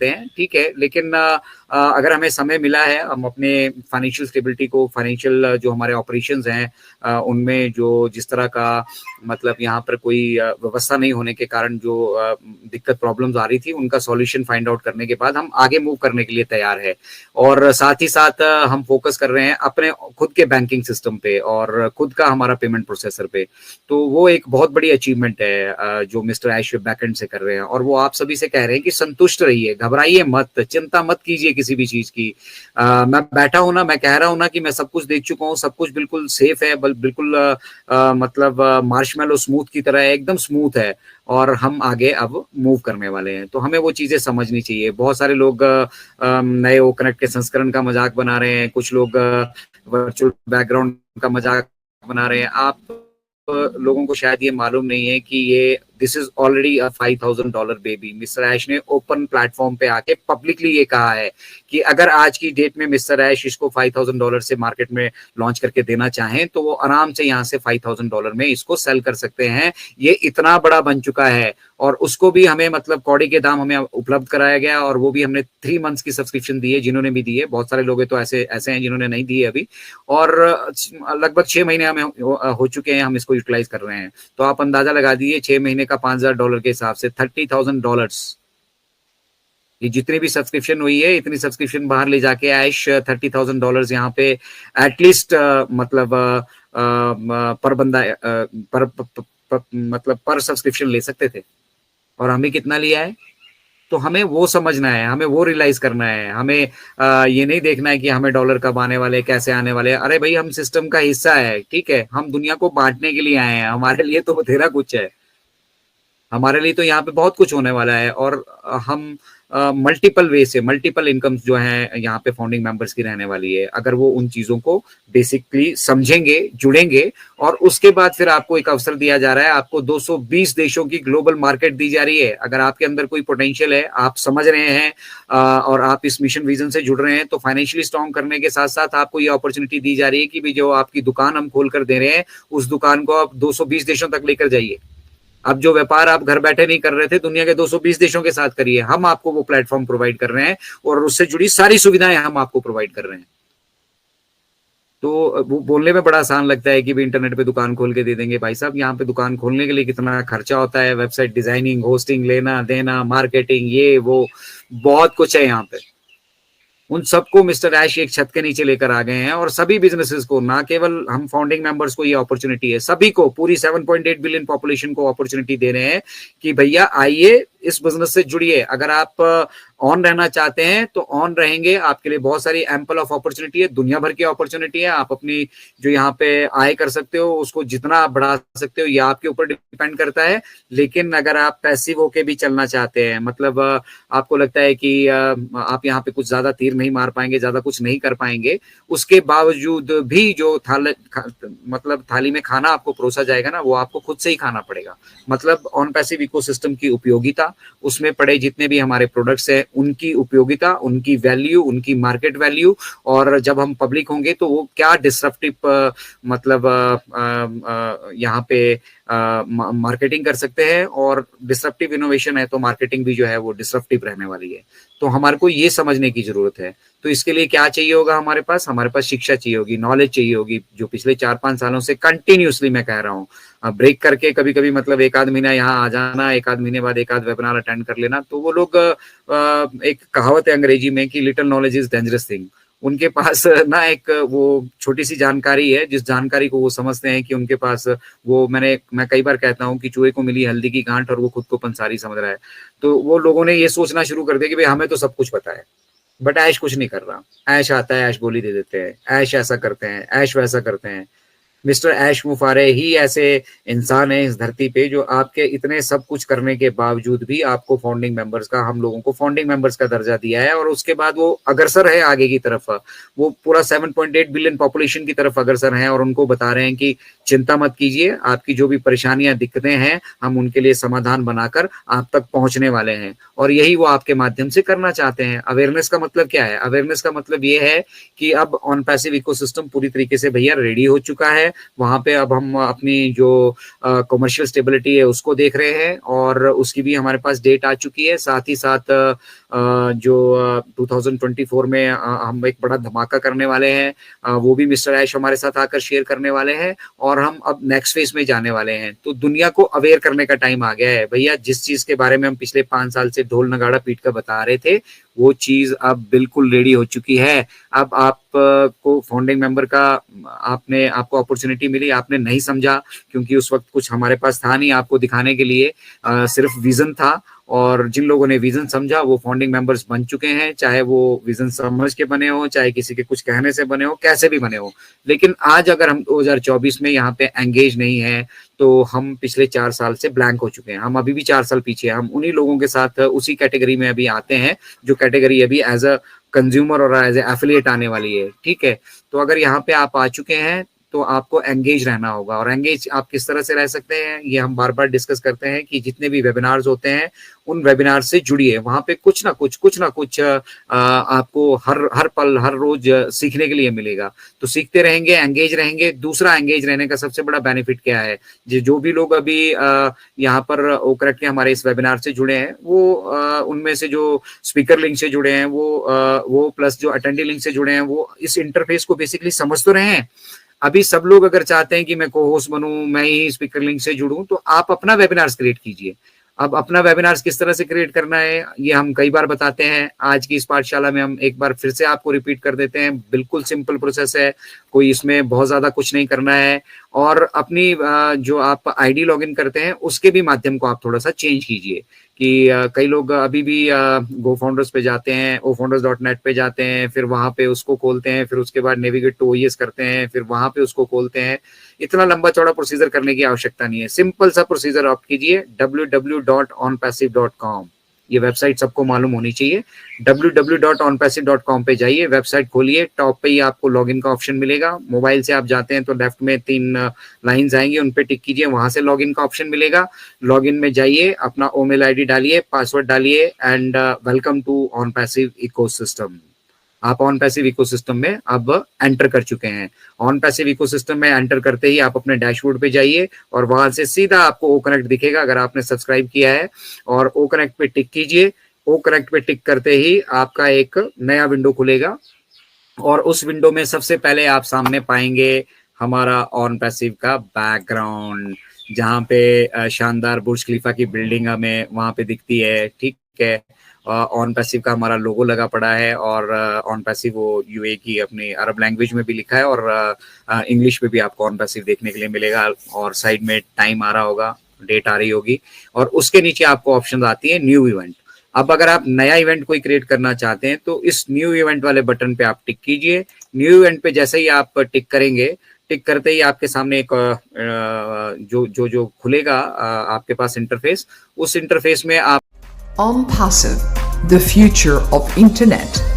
हैं, ठीक है, लेकिन अगर हमें समय मिला है, हम अपने फाइनेंशियल स्टेबिलिटी को, फाइनेंशियल जो हमारे ऑपरेशंस हैं उनमें जो जिस तरह का मतलब यहाँ पर कोई व्यवस्था नहीं होने के कारण जो दिक्कत प्रॉब्लम्स आ रही थी, उनका सॉल्यूशन फाइंड आउट करने के बाद हम आगे मूव करने के लिए तैयार है। और साथ ही साथ हम फोकस कर रहे हैं अपने खुद के बैंकिंग सिस्टम पे और खुद का हमारा पेमेंट प्रोसेसर पे। तो वो एक बहुत बड़ी अचीवमेंट है जो मिस्टर ऐश बैकएंड से कर रहे हैं, और वो आप सभी से कह रहे हैं कि संतुष्ट रहिए, घबराइए मत, चिंता मत कीजिए किसी भी चीज की। मैं बैठा हूं ना, मैं कह रहा हूं ना कि मैं सब कुछ देख चुका हूं, सब कुछ बिल्कुल सेफ है, बिल्कुल मतलब मार्शमेलो स्मूथ की तरह है, एकदम स्मूथ है, और हम आगे अब मूव करने वाले हैं। तो हमें वो चीजें समझनी चाहिए। बहुत सारे लोग नए ओ कनेक्ट के संस्करण का मजाक बना रहे हैं, कुछ लोग वर्चुअल बैकग्राउंड का मजाक बना रहे हैं। आप लोगों को शायद ये मालूम नहीं है कि ये this is already a $5,000 baby. Mister Ash ने ओपन प्लेटफॉर्म पे आके पब्लिकली ये कहा है कि अगर आज की डेट में मिस्टर ऐश इसको $5,000 से मार्केट में लॉन्च करके देना चाहें तो वो आराम से यहाँ से $5,000 में इसको सेल कर सकते हैं। ये इतना बड़ा बन चुका है, और उसको भी हमें मतलब कौड़ी के दाम हमें उपलब्ध कराया गया, और वो भी हमने 3 मंथ्स की सब्सक्रिप्शन दी है, जिन्होंने भी दी है। बहुत सारे लोग तो ऐसे ऐसे हैं जिन्होंने नहीं दी है अभी, और लगभग 6 महीने हमें हो चुके हैं, हम इसको यूटिलाइज कर रहे हैं। तो आप अंदाजा लगा दीजिए 6 महीने का $5,000 के हिसाब से $30,000। ये जितनी भी सब्सक्रिप्शन हुई है, इतनी सब्सक्रिप्शन बाहर ले जाके ऐश $30,000 यहाँ पे एटलीस्ट मतलब पर बंदा मतलब पर सब्सक्रिप्शन ले सकते थे। और हमें कितना लिया है? तो हमें वो समझना है, हमें वो रियलाइज करना है। हमें ये नहीं देखना है कि हमें डॉलर कब आने वाले, कैसे आने वाले। अरे भाई, हम सिस्टम का हिस्सा है, ठीक है, हम दुनिया को बांटने के लिए आए हैं, हमारे लिए तो बथेरा कुछ है। हमारे लिए तो यहाँ पे बहुत कुछ होने वाला है, और हम मल्टीपल वे से मल्टीपल इनकम्स जो हैं यहाँ पे फाउंडिंग मेंबर्स की रहने वाली है, अगर वो उन चीजों को बेसिकली समझेंगे, जुड़ेंगे। और उसके बाद फिर आपको एक अवसर दिया जा रहा है, आपको 220 देशों की ग्लोबल मार्केट दी जा रही है। अगर आपके अंदर कोई पोटेंशियल है, आप समझ रहे हैं और आप इस मिशन विजन से जुड़ रहे हैं, तो फाइनेंशियली स्ट्रॉन्ग करने के साथ साथ आपको ये अपॉर्चुनिटी दी जा रही है कि भी जो आपकी दुकान हम खोल कर दे रहे हैं, उस दुकान को आप 220 देशों तक लेकर जाइए। अब जो व्यापार आप घर बैठे नहीं कर रहे थे, दुनिया के 220 देशों के साथ करिए। हम आपको वो प्लेटफॉर्म प्रोवाइड कर रहे हैं, और उससे जुड़ी सारी सुविधाएं हम आपको प्रोवाइड कर रहे हैं। तो वो बोलने में बड़ा आसान लगता है कि भी इंटरनेट पे दुकान खोल के दे देंगे। भाई साहब, यहाँ पे दुकान खोलने के लिए कितना खर्चा होता है, वेबसाइट डिजाइनिंग, होस्टिंग, लेना देना, मार्केटिंग, ये वो बहुत कुछ है यहाँ पे। उन सबको मिस्टर ऐश एक छत के नीचे लेकर आ गए हैं, और सभी बिजनेसेस को, ना केवल हम फाउंडिंग मेंबर्स को ये अपॉर्चुनिटी है, सभी को, पूरी 7.8 बिलियन पॉपुलेशन को अपॉर्चुनिटी दे रहे हैं कि भैया आइए, इस बिजनेस से जुड़िए। अगर आप ऑन रहना चाहते हैं तो ऑन रहेंगे, आपके लिए बहुत सारी एम्पल ऑफ अपॉर्चुनिटी है, दुनिया भर की अपॉर्चुनिटी है। आप अपनी जो यहाँ पे आय कर सकते हो, उसको जितना आप बढ़ा सकते हो, ये आपके ऊपर डिपेंड करता है। लेकिन अगर आप पैसिव होके भी चलना चाहते हैं, मतलब आपको लगता है कि आप यहाँ पे कुछ ज्यादा तीर नहीं मार पाएंगे, ज्यादा कुछ नहीं कर पाएंगे, उसके बावजूद भी जो मतलब थाली में खाना आपको परोसा जाएगा ना, वो आपको खुद से ही खाना पड़ेगा। मतलब ऑन पैसिव इकोसिस्टम की उपयोगिता, उसमें पड़े जितने भी हमारे प्रोडक्ट्स हैं, उनकी उपयोगिता, उनकी वैल्यू, उनकी मार्केट वैल्यू, और जब हम पब्लिक होंगे तो वो क्या डिसरप्टिव मतलब यहाँ पे मार्केटिंग कर सकते हैं। और डिसरप्टिव इनोवेशन है तो मार्केटिंग भी जो है वो डिसरप्टिव रहने वाली है। तो हमारे को ये समझने की जरूरत है। तो इसके लिए क्या चाहिए होगा हमारे पास शिक्षा चाहिए होगी, नॉलेज चाहिए होगी, जो पिछले 4-5 सालों से कंटिन्यूसली मैं कह रहा हूँ। ब्रेक करके कभी कभी मतलब एक आध महीना यहाँ आ जाना, एक आध महीने बाद एक आध वेबिनार अटेंड कर लेना, तो वो लोग एक कहावत है अंग्रेजी में कि little knowledge is dangerous thing. उनके पास ना एक वो छोटी सी जानकारी है, जिस जानकारी को वो समझते हैं कि उनके पास वो, मैं कई बार कहता हूँ कि चूहे को मिली हल्दी की गांठ और वो खुद को पंसारी समझ रहा है। तो वो लोगों ने ये सोचना शुरू कर दिया कि भाई हमें तो सब कुछ पता है। बट ऐश कुछ नहीं कर रहा। ऐश आता है, ऐश बोली दे देते हैं, ऐश ऐसा करते हैं, ऐश वैसा करते हैं। मिस्टर ऐश मुफारे ही ऐसे इंसान है इस धरती पे जो आपके इतने सब कुछ करने के बावजूद भी आपको फाउंडिंग मेंबर्स का, हम लोगों को फाउंडिंग मेंबर्स का दर्जा दिया है, और उसके बाद वो अग्रसर है आगे की तरफ। वो पूरा 7.8 बिलियन पॉपुलेशन की तरफ अग्रसर हैं और उनको बता रहे हैं कि चिंता मत कीजिए, आपकी जो भी परेशानियां दिक्कतें हैं हम उनके लिए समाधान बनाकर आप तक पहुंचने वाले हैं। और यही वो आपके माध्यम से करना चाहते हैं। अवेयरनेस का मतलब क्या है? अवेयरनेस का मतलब ये है कि अब ऑन पैसिव इकोसिस्टम पूरी तरीके से भैया रेडी हो चुका है। वहां पे अब हम अपनी जो कमर्शियल स्टेबिलिटी है उसको देख रहे हैं, और उसकी भी हमारे पास डेट आ चुकी है। साथ ही साथ जो 2024 में हम एक बड़ा धमाका करने वाले हैं, वो भी मिस्टर ऐश हमारे साथ आकर शेयर करने वाले हैं, और हम अब नेक्स्ट फेज में जाने वाले हैं। तो दुनिया को अवेयर करने का टाइम आ गया है भैया। जिस चीज के बारे में हम पिछले 5 साल से ढोल नगाड़ा पीट कर बता रहे थे, वो चीज अब बिल्कुल रेडी हो चुकी है। अब आप को फाउंडिंग मेंबर का आपको अपॉर्चुनिटी मिली, आपने नहीं समझा क्योंकि उस वक्त कुछ हमारे पास था नहीं आपको दिखाने के लिए, सिर्फ विजन था। और जिन लोगों ने विजन समझा वो फाउंडिंग मेंबर्स बन चुके हैं, चाहे वो विजन समझ के बने हो, चाहे किसी के कुछ कहने से बने हो, कैसे भी बने हो। लेकिन आज अगर हम 2024 में यहाँ पे एंगेज नहीं है तो हम पिछले 4 साल से ब्लैंक हो चुके हैं। हम अभी भी 4 साल पीछे हैं। हम उन्हीं लोगों के साथ उसी कैटेगरी में अभी आते हैं जो कैटेगरी अभी एज अ कंज्यूमर और एज ए एफिलिएट आने वाली है। ठीक है, तो अगर यहाँ पे आप आ चुके हैं तो आपको एंगेज रहना होगा। और एंगेज आप किस तरह से रह सकते हैं, ये हम बार बार डिस्कस करते हैं कि जितने भी वेबिनार्स होते हैं उन वेबिनार से जुड़िए। वहां पे कुछ ना कुछ आपको हर पल हर रोज सीखने के लिए मिलेगा। तो सीखते रहेंगे, एंगेज रहेंगे। दूसरा, एंगेज रहने का सबसे बड़ा बेनिफिट क्या है, जो भी लोग अभी यहाँ पर ओकरेक्ट के हमारे इस वेबिनार से जुड़े हैं, वो उनमें से जो स्पीकर लिंक से जुड़े हैं वो प्लस जो अटेंडी लिंक से जुड़े हैं, वो इस इंटरफेस को बेसिकली समझ तो रहे हैं। अभी सब लोग अगर चाहते हैं कि मैं को होस्ट बनूं, मैं ही स्पीकर लिंक से जुड़ूं, तो आप अपना वेबिनार्स क्रिएट कीजिए। अब अपना वेबिनार्स किस तरह से क्रिएट करना है ये हम कई बार बताते हैं। आज की इस पाठशाला में हम एक बार फिर से आपको रिपीट कर देते हैं। बिल्कुल सिंपल प्रोसेस है, कोई इसमें बहुत ज्यादा कुछ नहीं करना है। और अपनी जो आप आईडी लॉगिन करते हैं उसके भी माध्यम को आप थोड़ा सा चेंज कीजिए। कि कई लोग अभी भी गो फाउंडर्स पे जाते हैं, ofounders.net पे जाते हैं, फिर वहां पे उसको खोलते हैं, फिर उसके बाद नेविगेट टू ओएस करते हैं, फिर वहां पे उसको खोलते हैं। इतना लंबा चौड़ा प्रोसीजर करने की आवश्यकता नहीं है। सिंपल सा प्रोसीजर ऑप्ट कीजिए, www.onpassive.com। ये वेबसाइट सबको मालूम होनी चाहिए। www.onpassive.com पे जाइए, वेबसाइट खोलिए, टॉप पे ही आपको लॉगिन का ऑप्शन मिलेगा। मोबाइल से आप जाते हैं तो लेफ्ट में 3 लाइंस आएंगी, उन पे टिक कीजिए, वहां से लॉगिन का ऑप्शन मिलेगा। लॉगिन में जाइए, अपना ईमेल आईडी डालिए, पासवर्ड डालिए, and welcome to on passive ecosystem. आप ऑन पैसिव इकोसिस्टम में अब एंटर कर चुके हैं। ऑन पैसिव इकोसिस्टम में एंटर करते ही आप अपने डैशबोर्ड पे जाइए और वहां से सीधा आपको ओ कनेक्ट दिखेगा अगर आपने सब्सक्राइब किया है, और ओ कनेक्ट पे टिक कीजिए। ओ कनेक्ट पे टिक करते ही आपका एक नया विंडो खुलेगा, और उस विंडो में सबसे पहले आप सामने पाएंगे हमारा ऑन पैसिव का बैकग्राउंड, जहाँ पे शानदार बुर्ज खलीफा की बिल्डिंग हमें वहां पे दिखती है। ठीक है, ऑन पैसिव का हमारा लोगो लगा पड़ा है, और ऑन पैसिव वो यूए की अपनी अरब लैंग्वेज में भी लिखा है, और इंग्लिश में भी आपको ऑन पैसिव देखने के लिए मिलेगा। और साइड में टाइम आ रहा होगा, डेट आ रही होगी, और उसके नीचे आपको ऑप्शन आती है न्यू इवेंट। अब अगर आप नया इवेंट कोई क्रिएट करना चाहते हैं तो इस न्यू इवेंट वाले बटन पे आप टिक कीजिए। न्यू इवेंट पे जैसे ही आप टिक करेंगे, टिक करते ही आपके सामने एक जो खुलेगा आपके पास इंटरफेस। उस इंटरफेस में आप OnPassive, the future of internet.